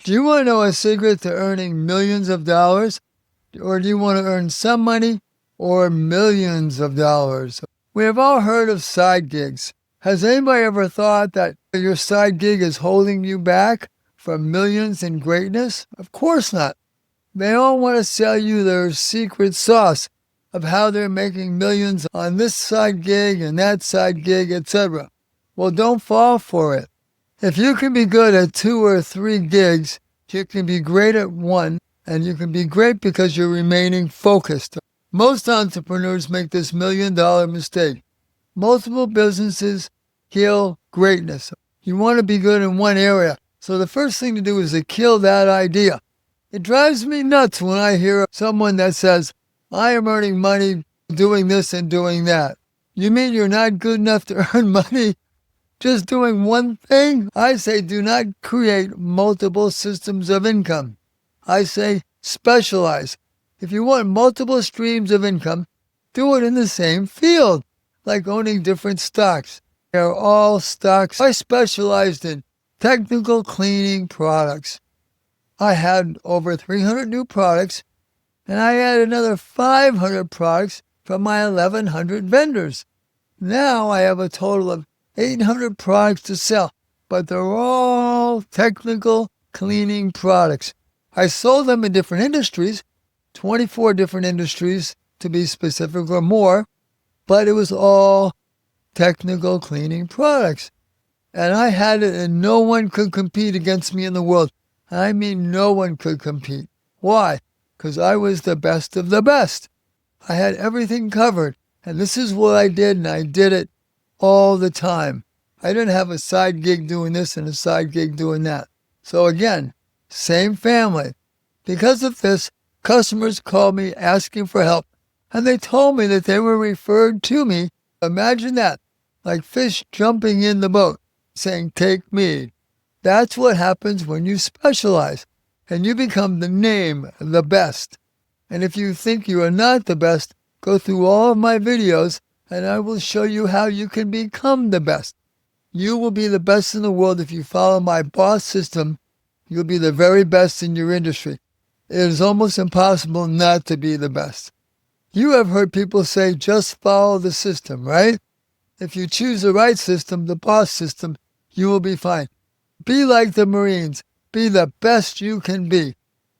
Do you want to know a secret to earning millions of dollars? Or do you want to earn some money or millions of dollars? We have all heard of side gigs. Has anybody ever thought that your side gig is holding you back from millions and greatness? Of course not. They all want to sell you their secret sauce of how they're making millions on this side gig and that side gig, etc. Well, don't fall for it. If you can be good at 2 or 3 gigs, you can be great at one, and you can be great because you're remaining focused. Most entrepreneurs make this $1,000,000 mistake. Multiple businesses kill greatness. You want to be good in one area, so the first thing to do is to kill that idea. It drives me nuts when I hear someone that says, I am earning money doing this and doing that. You mean you're not good enough to earn money just doing one thing? I say do not create multiple systems of income. I say specialize. If you want multiple streams of income, do it in the same field, like owning different stocks. They're all stocks. I specialized in technical cleaning products. I had over 300 new products, and I had another 500 products from my 1,100 vendors. Now I have a total of 800 products to sell, but they're all technical cleaning products. I sold them in different industries, 24 different industries to be specific or more, but it was all technical cleaning products. And I had it and no one could compete against me in the world. I mean, no one could compete. Why? Because I was the best of the best. I had everything covered. And this is what I did, and I did it all the time. I didn't have a side gig doing this and a side gig doing that. So again, same family. Because of this, customers called me asking for help, and they told me that they were referred to me. Imagine that, like fish jumping in the boat, saying, take me. That's what happens when you specialize, and you become the name, the best. And if you think you are not the best, go through all of my videos, and I will show you how you can become the best. You will be the best in the world if you follow my boss system. You'll be the very best in your industry. It is almost impossible not to be the best. You have heard people say, just follow the system, right? If you choose the right system, the boss system, you will be fine. Be like the Marines. Be the best you can be.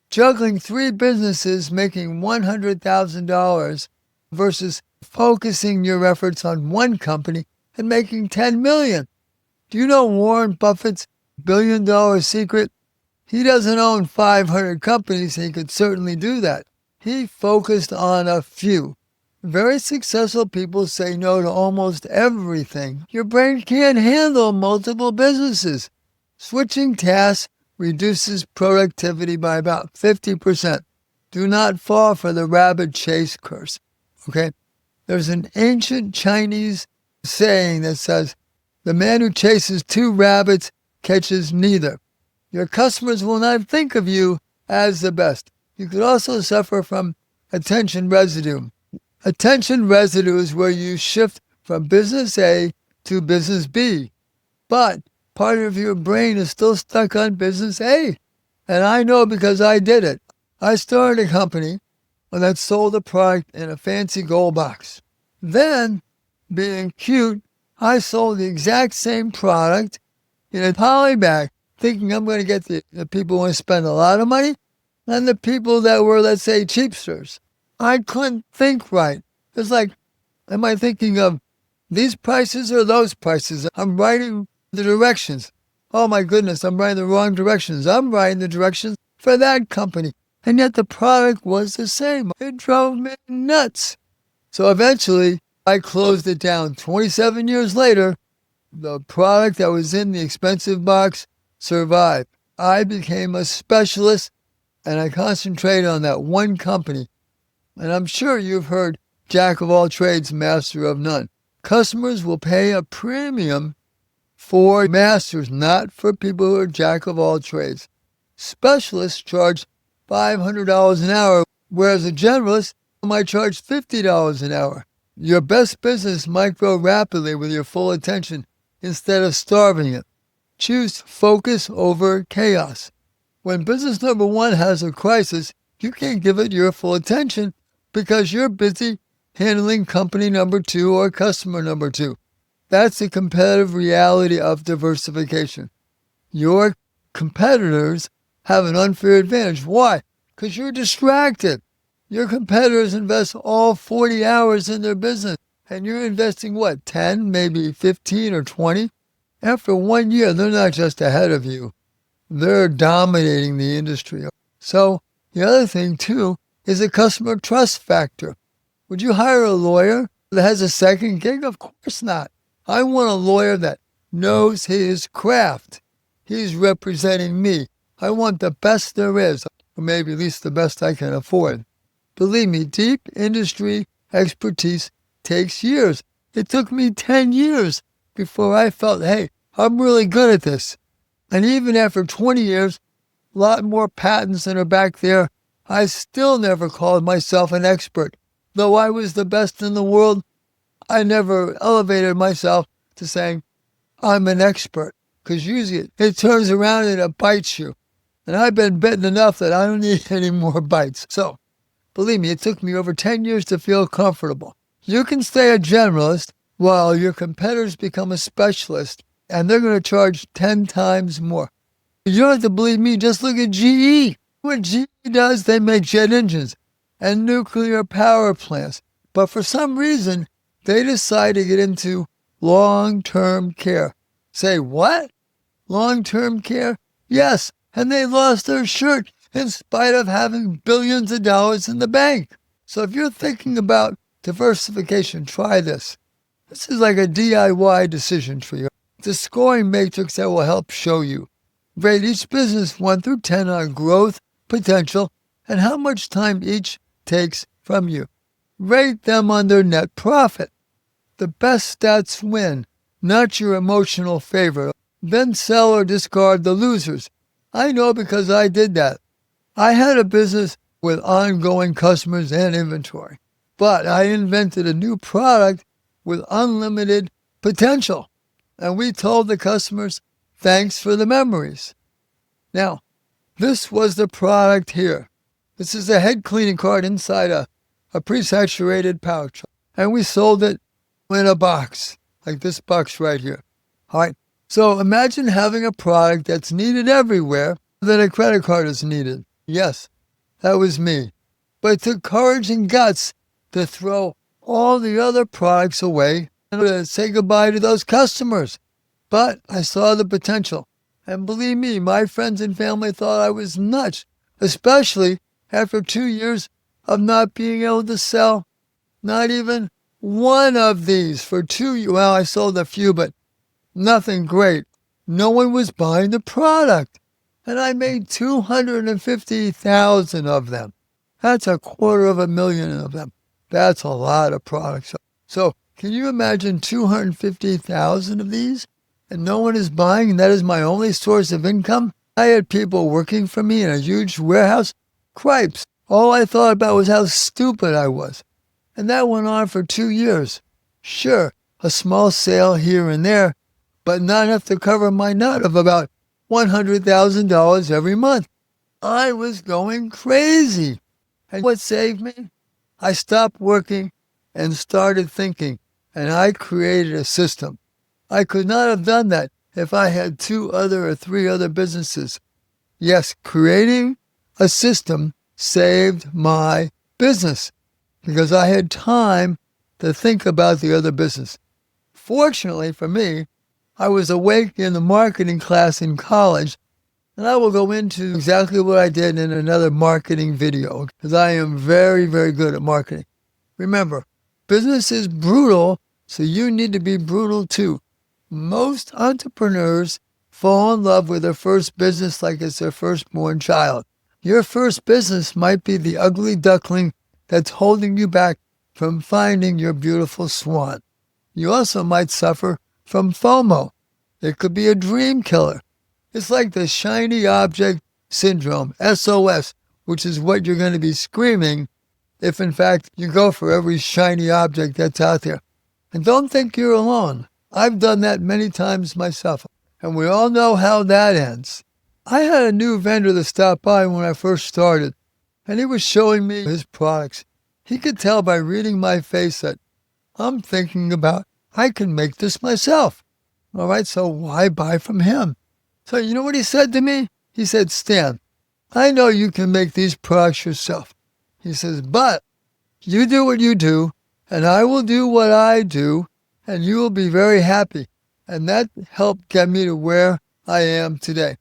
Juggling 3 businesses making $100,000 versus focusing your efforts on one company and making $10 million. Do you know Warren Buffett's $1 billion secret? He doesn't own 500 companies. He could certainly do that. He focused on a few. Very successful people say no to almost everything. Your brain can't handle multiple businesses. Switching tasks reduces productivity by about 50%. Do not fall for the rabbit chase curse. Okay? There's an ancient Chinese saying that says, the man who chases 2 rabbits catches neither. Your customers will not think of you as the best. You could also suffer from attention residue. Attention residue is where you shift from business A to business B, but part of your brain is still stuck on business A. And I know because I did it. I started a company that sold a product in a fancy gold box. Then, being cute, I sold the exact same product in a poly bag, thinking I'm going to get the people who want to spend a lot of money and the people that were, let's say, cheapsters. I couldn't think right. It's like, am I thinking of these prices or those prices? I'm writing the directions. Oh my goodness, I'm writing the wrong directions. I'm writing the directions for that company. And yet the product was the same. It drove me nuts. So eventually, I closed it down. 27 years later, the product that was in the expensive box survived. I became a specialist, and I concentrated on that one company. And I'm sure you've heard jack of all trades, master of none. Customers will pay a premium for masters, not for people who are jack of all trades. Specialists charge $500 an hour, whereas a generalist might charge $50 an hour. Your best business might grow rapidly with your full attention instead of starving it. Choose focus over chaos. When business number one has a crisis, you can't give it your full attention because you're busy handling company number two or customer number two. That's the competitive reality of diversification. Your competitors have an unfair advantage. Why? Because you're distracted. Your competitors invest all 40 hours in their business, and you're investing what, 10, maybe 15 or 20? After 1 year, they're not just ahead of you. They're dominating the industry. So the other thing, too, is the customer trust factor. Would you hire a lawyer that has a second gig? Of course not. I want a lawyer that knows his craft. He's representing me. I want the best there is, or maybe at least the best I can afford. Believe me, deep industry expertise takes years. It took me 10 years before I felt, hey, I'm really good at this. And even after 20 years, a lot more patents that are back there, I still never called myself an expert. Though I was the best in the world, I never elevated myself to saying, I'm an expert. Because usually it turns around and it bites you. And I've been bitten enough that I don't need any more bites. So, believe me, it took me over 10 years to feel comfortable. You can stay a generalist while your competitors become a specialist, and they're going to charge 10 times more. You don't have to believe me, just look at GE. What GE does, they make jet engines and nuclear power plants. But for some reason, they decide to get into long-term care. Say, what? Long-term care? Yes, and they lost their shirt in spite of having billions of dollars in the bank. So if you're thinking about diversification, try this. This is like a DIY decision tree. It's a scoring matrix that will help show you. Rate each business 1 through 10 on growth, potential, and how much time each takes from you. Rate them on their net profit. The best stats win, not your emotional favorite. Then sell or discard the losers. I know because I did that. I had a business with ongoing customers and inventory, but I invented a new product with unlimited potential. And we told the customers, thanks for the memories. Now, this was the product here. This is a head cleaning card inside a pre-saturated pouch. And we sold it in a box, like this box right here. All right. So imagine having a product that's needed everywhere, that a credit card is needed. Yes, that was me. But it took courage and guts to throw all the other products away and to say goodbye to those customers. But I saw the potential. And believe me, my friends and family thought I was nuts, especially after 2 years of not being able to sell not even one of these for 2 years. Well, I sold a few, but nothing great. No one was buying the product. And I made 250,000 of them. That's $250,000 of them. That's a lot of products. So can you imagine 250,000 of these? And no one is buying, and that is my only source of income? I had people working for me in a huge warehouse. Cripes. All I thought about was how stupid I was. And that went on for 2 years. Sure, a small sale here and there, but not enough to cover my nut of about $100,000 every month. I was going crazy. And what saved me? I stopped working and started thinking, and I created a system. I could not have done that if I had 2 or 3 other businesses. Yes, creating a system saved my business because I had time to think about the other business. Fortunately for me, I was awake in the marketing class in college, and I will go into exactly what I did in another marketing video because I am very, very good at marketing. Remember, business is brutal, so you need to be brutal too. Most entrepreneurs fall in love with their first business like it's their firstborn child. Your first business might be the ugly duckling that's holding you back from finding your beautiful swan. You also might suffer from FOMO. It could be a dream killer. It's like the shiny object syndrome, SOS, which is what you're going to be screaming if, in fact, you go for every shiny object that's out there. And don't think you're alone. I've done that many times myself, and we all know how that ends. I had a new vendor that stopped by when I first started, and he was showing me his products. He could tell by reading my face that I'm thinking about, I can make this myself. All right, so why buy from him? So you know what he said to me? He said, Stan, I know you can make these products yourself. He says, but you do what you do, and I will do what I do, and you will be very happy. And that helped get me to where I am today.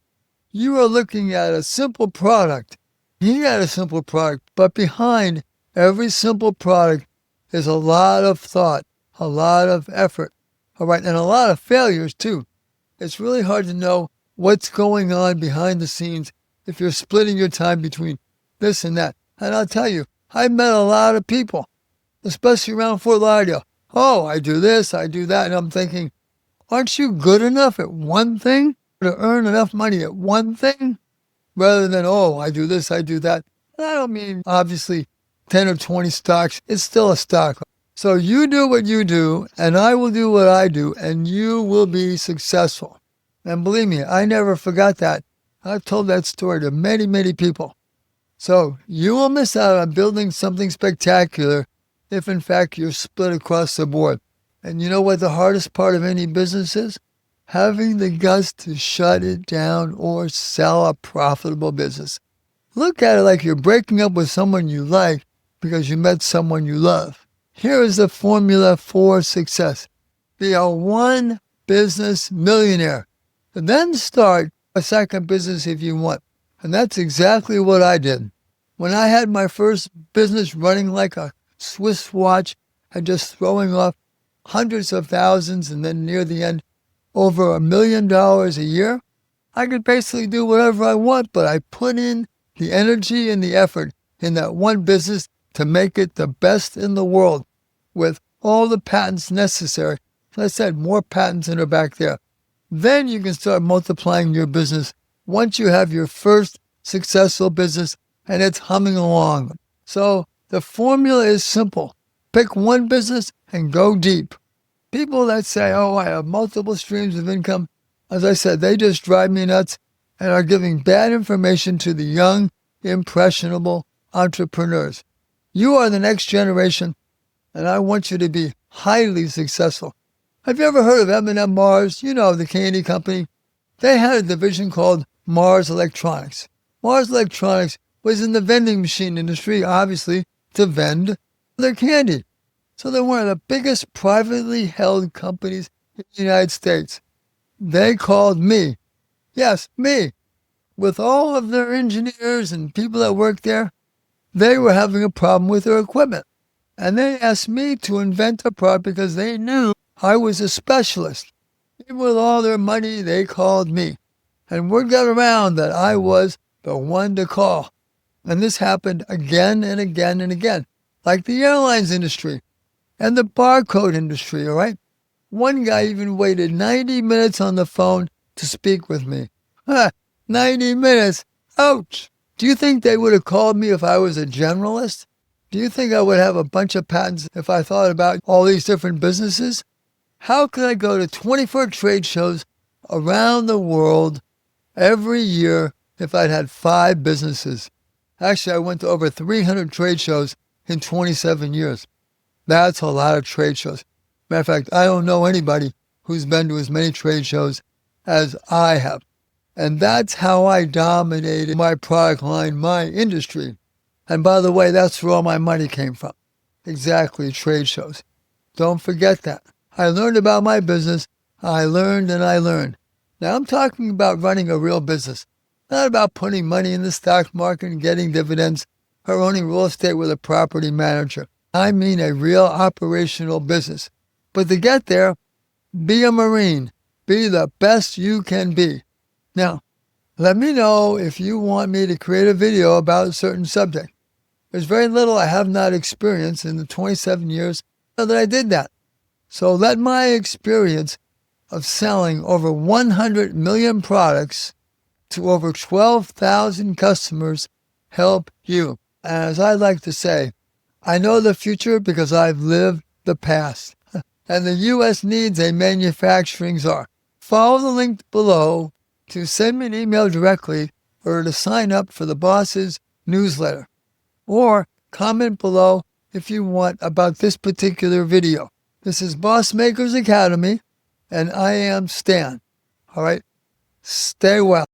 You are looking at a simple product. He had a simple product, but behind every simple product is a lot of thought, a lot of effort, all right, and a lot of failures too. It's really hard to know what's going on behind the scenes if you're splitting your time between this and that. And I'll tell you, I met a lot of people, especially around Fort Lauderdale. Oh, I do this, I do that, and I'm thinking, aren't you good enough at one thing to earn enough money at one thing? Rather than, oh, I do this, I do that. And I don't mean, obviously, 10 or 20 stocks. It's still a stock. So you do what you do, and I will do what I do, and you will be successful. And believe me, I never forgot that. I've told that story to many, many people. So you will miss out on building something spectacular if, in fact, you're split across the board. And you know what the hardest part of any business is? Having the guts to shut it down or sell a profitable business. Look at it like you're breaking up with someone you like because you met someone you love. Here is the formula for success. Be a one business millionaire. And then start a second business if you want. And that's exactly what I did. When I had my first business running like a Swiss watch and just throwing off hundreds of thousands and then near the end, over $1 million a year, I could basically do whatever I want, but I put in the energy and the effort in that one business to make it the best in the world with all the patents necessary. As I said, more patents in are back there. Then you can start multiplying your business once you have your first successful business and it's humming along. So the formula is simple. Pick one business and go deep. People that say, oh, I have multiple streams of income, as I said, they just drive me nuts and are giving bad information to the young, impressionable entrepreneurs. You are the next generation, and I want you to be highly successful. Have you ever heard of M&M Mars? You know, the candy company. They had a division called Mars Electronics. Mars Electronics was in the vending machine industry, obviously, to vend their candy. So they're one of the biggest privately held companies in the United States. They called me, yes, me, with all of their engineers and people that work there. They were having a problem with their equipment. And they asked me to invent a product because they knew I was a specialist. Even with all their money, they called me. And word got around that I was the one to call. And this happened again and again and again, like the airlines industry and the barcode industry, all right? One guy even waited 90 minutes on the phone to speak with me. 90 minutes? Ouch! Do you think they would have called me if I was a generalist? Do you think I would have a bunch of patents if I thought about all these different businesses? How could I go to 24 trade shows around the world every year if I'd had 5 businesses? Actually, I went to over 300 trade shows in 27 years. That's a lot of trade shows. Matter of fact, I don't know anybody who's been to as many trade shows as I have. And that's how I dominated my product line, my industry. And by the way, that's where all my money came from. Exactly, trade shows. Don't forget that. I learned about my business. I learned and I learned. Now I'm talking about running a real business. Not about putting money in the stock market and getting dividends or owning real estate with a property manager. I mean a real operational business. But to get there, be a Marine. Be the best you can be. Now, let me know if you want me to create a video about a certain subject. There's very little I have not experienced in the 27 years that I did that. So let my experience of selling over 100 million products to over 12,000 customers help you. As I like to say, I know the future because I've lived the past. And the U.S. needs a manufacturing czar. Follow the link below to send me an email directly or to sign up for the boss's newsletter. Or comment below if you want about this particular video. This is Boss Makers Academy, and I am Stan. All right? Stay well.